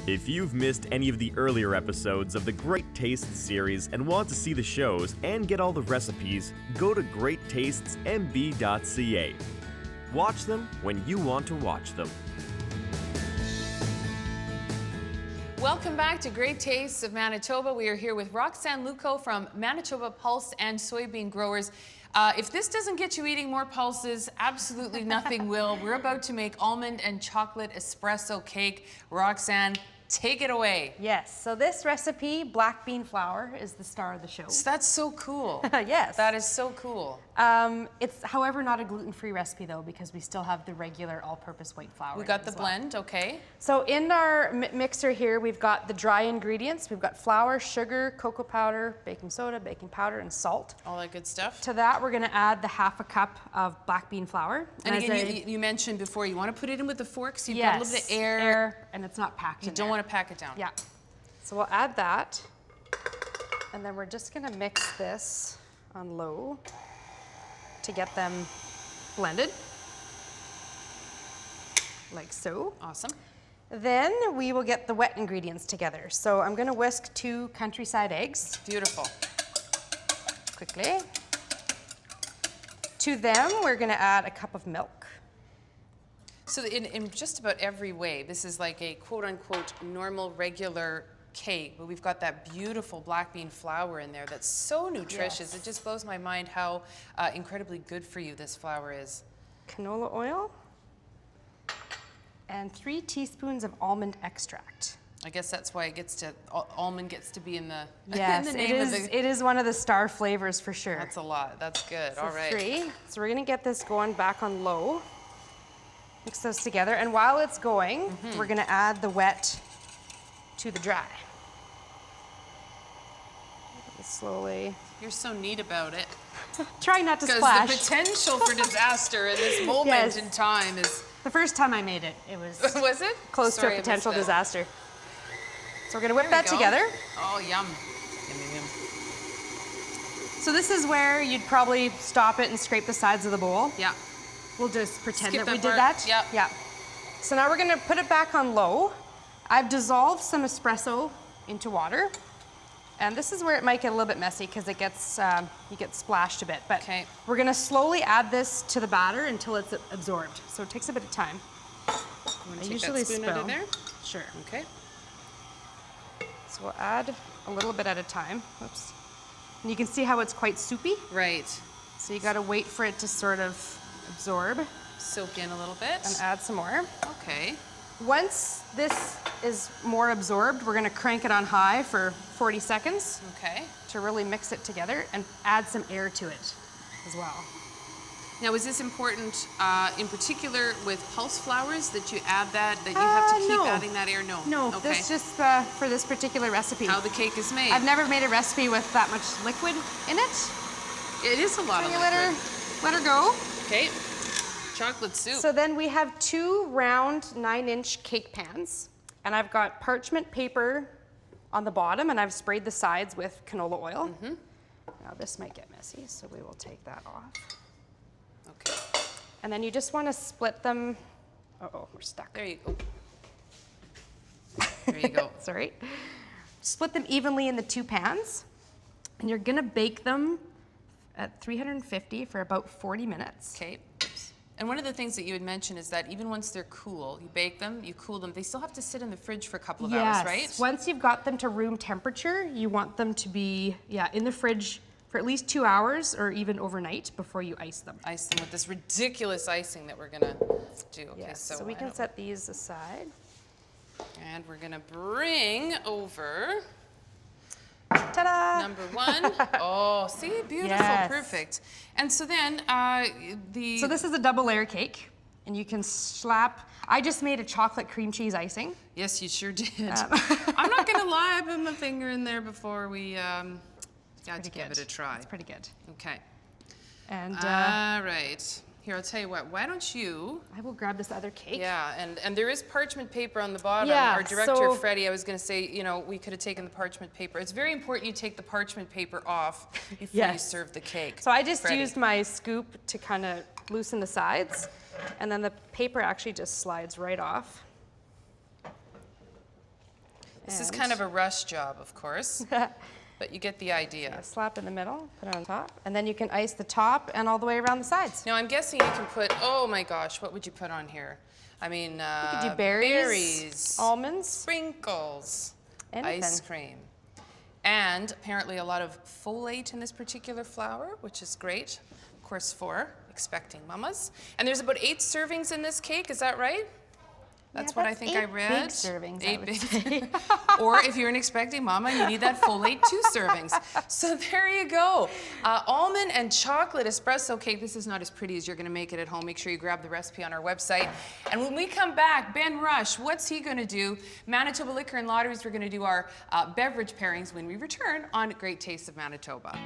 If you've missed any of the earlier episodes of the Great Tastes series and want to see the shows and get all the recipes, go to greattastesmb.ca. Watch them when you want to watch them. Welcome back to Great Tastes of Manitoba. We are here with Roxanne Luco from Manitoba Pulse and Soybean Growers. If this doesn't get you eating more pulses, absolutely nothing will. We're about to make almond and chocolate espresso cake. Roxanne, take it away. Yes, so this recipe, black bean flour, is the star of the show. That's so cool. Yes. That is so cool. It's, however, not a gluten-free recipe, though, because we still have the regular all-purpose white flour. We got the blend, okay. So in our mixer here, we've got the dry ingredients. We've got flour, sugar, cocoa powder, baking soda, baking powder, and salt. All that good stuff. To that, we're gonna add the half a cup of black bean flour. And again, you mentioned before, you want to put it in with the fork, so you've got a little bit of air, and it's not packed in. You don't want to pack it down. Yeah. So we'll add that, and then we're just gonna mix this on low to get them blended, like so. Awesome. Then we will get the wet ingredients together. So I'm gonna whisk 2 countryside eggs. Beautiful. Quickly. To them, we're gonna add a cup of milk. So in just about every way, this is like a quote-unquote normal, regular cake, but we've got that beautiful black bean flour in there that's so nutritious. Yes. It just blows my mind how incredibly good for you this flour is. Canola oil. And 3 teaspoons of almond extract. I guess that's why it gets to, almond gets to be in the, Yes, in the name of the... it is one of the star flavors for sure. That's a lot, that's good, So all right. 3. So we're gonna get this going back on low. Mix those together, and while it's going, we're gonna add the wet to the dry. Slowly. You're so neat about it. Try not to splash. Because the potential for disaster in this moment in time is... The first time I made it, it was Was it? close to a potential disaster. So we're gonna whip that together. Oh, yum. Yum, yum, yum. So this is where you'd probably stop it and scrape the sides of the bowl. Yeah. We'll just pretend Skip that we that did part. that. Yep. Yeah. So now we're gonna put it back on low. I've dissolved some espresso into water. And this is where it might get a little bit messy because it gets, you get splashed a bit. But we're gonna slowly add this to the batter until it's absorbed. So it takes a bit of time. You want to take that spoon out of there? Sure. Okay. So we'll add a little bit at a time. Whoops. And you can see how it's quite soupy. Right. So you gotta wait for it to sort of absorb. Soak in a little bit. And add some more. Okay. Once this is more absorbed, we're gonna crank it on high for 40 seconds. Okay. To really mix it together and add some air to it as well. Now, is this important in particular with pulse flours that you add that you have to keep adding that air? No. No, Okay. this just for this particular recipe. How the cake is made. I've never made a recipe with that much liquid in it. It is a lot of liquid. Let her go. Okay. Chocolate soup. So then we have 2 round 9-inch cake pans, and I've got parchment paper on the bottom, and I've sprayed the sides with canola oil. Now this might get messy, so we will take that off. Okay. And then you just want to split them. Uh-oh, we're stuck. There you go. There you go. Sorry. Split them evenly in the 2 pans, and you're gonna bake them at 350 for about 40 minutes. Okay. And one of the things that you had mentioned is that even once they're cool, you bake them, you cool them, they still have to sit in the fridge for a couple of hours, right? Once you've got them to room temperature, you want them to be, in the fridge for at least 2 hours or even overnight before you ice them. Ice them with this ridiculous icing that we're gonna do. Okay, Yes, so we can set these aside. And we're gonna bring over Ta-da! number 1. Oh, see, beautiful, perfect. And so then So this is a double layer cake, and you can slap. I just made a chocolate cream cheese icing. Yes, you sure did. I'm not gonna lie, I put my finger in there before we got to give it a try. It's pretty good. Okay. And all right. Here, I'll tell you what, why don't you... I will grab this other cake. Yeah, and there is parchment paper on the bottom. Yeah, Our director, Freddie, I was going to say, you know, we could have taken the parchment paper. It's very important you take the parchment paper off before you serve the cake. So I just used my scoop to kind of loosen the sides, and then the paper actually just slides right off. This is kind of a rush job, of course, but you get the idea. Yeah, slap in the middle, put it on top, and then you can ice the top and all the way around the sides. Now I'm guessing you can put, oh my gosh, what would you put on here? I mean, you could do berries, almonds, sprinkles, anything. Ice cream. And apparently a lot of folate in this particular flour, which is great, of course, for expecting mamas. And there's about 8 servings in this cake, is that right? That's what I think I read. 8 big servings, 8 I would big. say. Or if you're an expecting mama, you need that folate 2 servings. So there you go. Almond and chocolate espresso cake. This is not as pretty as you're gonna make it at home. Make sure you grab the recipe on our website. And when we come back, Ben Rush, what's he gonna do? Manitoba Liquor and Lotteries, we're gonna do our beverage pairings when we return on Great Tastes of Manitoba.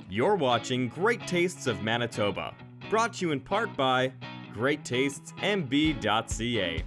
You're watching Great Tastes of Manitoba, brought to you in part by GreatTastesMB.ca.